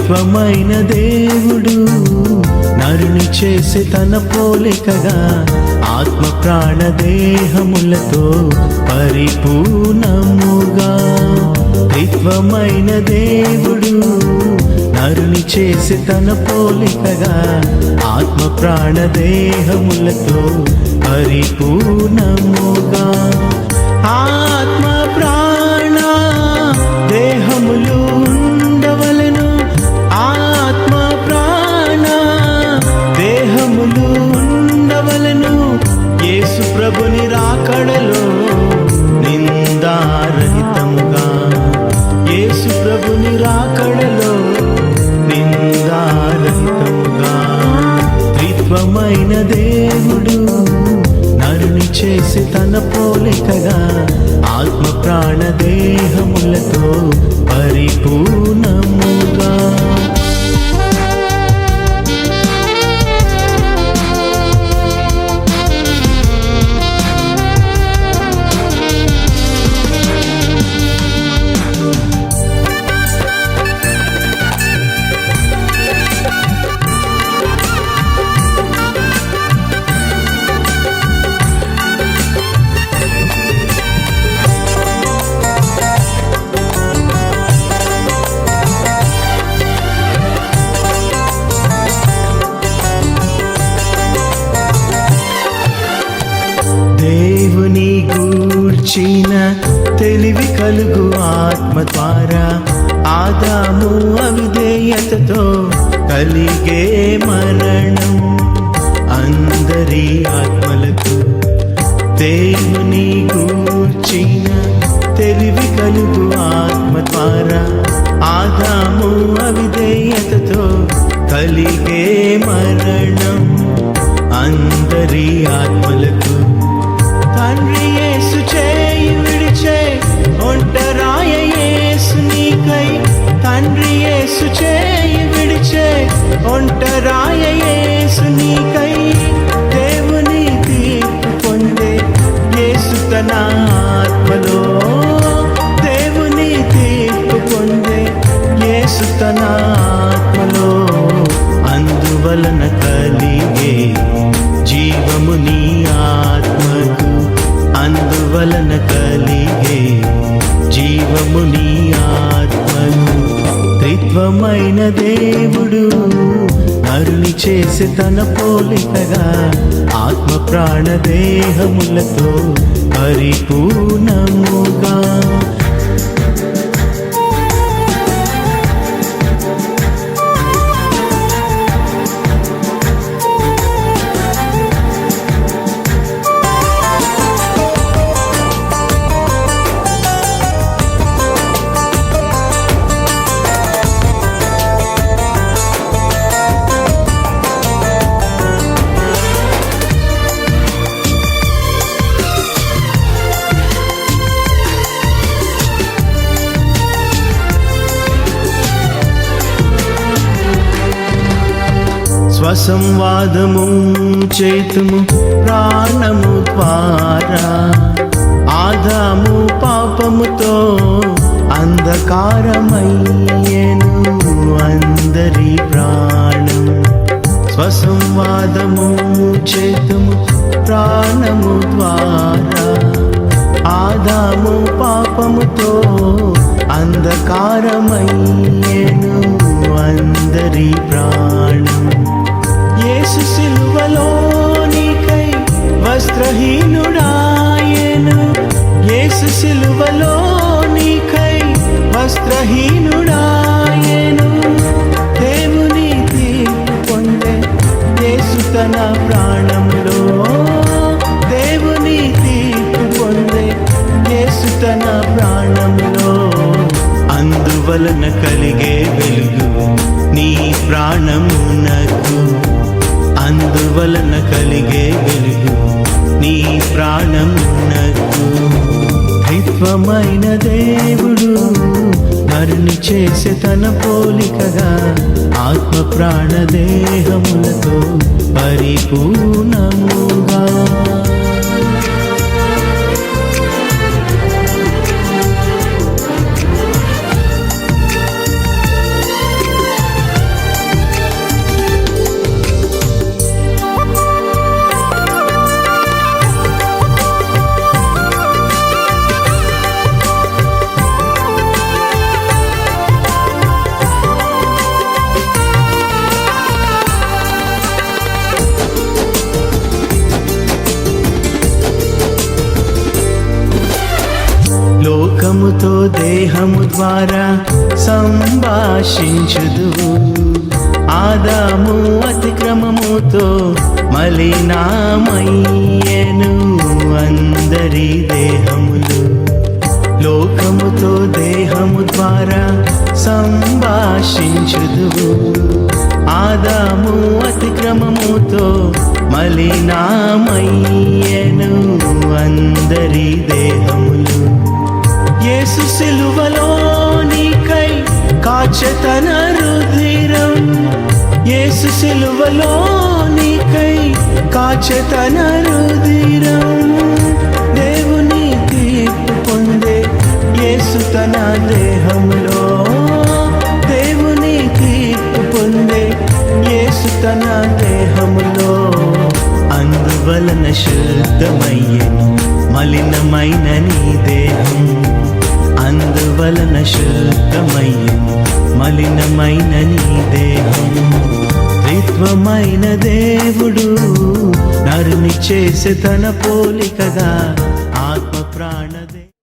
త్రిత్వమైన దేవుడు నరుని చేసి తన పోలికగా ఆత్మ ప్రాణ దేహములతో పరిపూర్ణముగా. త్రిత్వమైన దేవుడు నరుని చేసి తన పోలికగా ఆత్మ ప్రాణ దేహములతో పరిపూర్ణముగా. ఆత్మ ప్రాణ దేహములు ఉండవలెను, ఆత్మ ప్రాణ దేహములు ఉండవలెను. యేసు ప్రభుని రాకడలో నిందారహితముగా, యేసు ప్రభుని రాకడలో నిందారహితముగా. త్రిత్వమైన దేవుడు నరుని చేసి తన పోలికగా ఆత్మ ప్రాణ దేహములతో పరిపూర్ణముగా. దేవుని గూర్చిన తెలివి కలుగు ఆత్మ ద్వారా ఆదాము అవిధేయతతో కలిగే మరణం అందరి ఆత్మలకు. దేవుని గూర్చిన తెలివి కలుగు ఆత్మ ద్వారా ఆదాము అవిధేయతతో కలిగే మరణం అందరి ఆత్మలకు. తండ్రి యేసు చేయి విడిచే ఒంటరాయ యేసు నీకై, తండ్రి యేసు చేయి విడిచే ఒంటరాయ యేసు నీకై. దేవుని తీర్పు పొందే యేసు తన ఆత్మలో, దేవుని తీర్పు పొందే యేసు తన ఆత్మలో. అందువలన కలిగే జీవము నీ ఆత్మకు, అందువలన కలిగే జీవము నీ ఆత్మకు. త్రిత్వమైన దేవుడు నరుని చేసి తన పోలికగా ఆత్మ ప్రాణ దేహములతో పరిపూర్ణముగా. స్వసంవాదము చేతుము ప్రాణము ద్వారా ఆదాము పాపముతో అంధకారమయ్యేను అందరి ప్రాణం. స్వసంవాదము చేతుము ప్రాణము ద్వారా ఆదాము పాపముతో అంధకారమయ్యేను అందరి ప్రాణం. యేసు సిలువలో నీకై వస్త్రహీనుడాయెను, యేసు సిలువలో నీకై వస్త్రహీనుడాయెను. దేవుని తీర్పు పొందే యేసు తన ప్రాణములో, దేవుని తీర్పు పొందే యేసు తన ప్రాణములో. అందువలన కలిగే వెలుగు నీ ప్రాణమునకు, అందువలన కలిగే వెలుగు నీ ప్రాణమునకు. త్రిత్వమైన దేవుడు నరుని చేసి తన పోలికగా ఆత్మ ప్రాణ దేహములతో పరిపూర్ణముగా. లోకముతో దేహము ద్వారా సంభాషించుదు. ఆదాము అతిక్రమముతో మలినామయ్యెను అందరి దేహములు. లోకముతో దేహము ద్వారా సంభాషించుదు. ఆదాము అతిక్రమముతో మలినామయ్యెను అందరి దేహములు. యేసు సిలువలో నీకై కాచె తన రుధిరం. యేసు సిలువలో నీకై కాచె తన రుధిరం. దేవుని తీర్పు పొందే యేసు తన దేహములో. దేవుని తీర్పు పొందే యేసు తన దేహములో. అందువలన శుద్ధమయ్యెను మలినమైన నీ దేహం. అందువలన శుద్ధమయ్యెను మలినమైన నీ దేహం. త్రిత్వమైన దేవుడు నరుని చేసే తన పోలికగా ఆత్మ ప్రాణ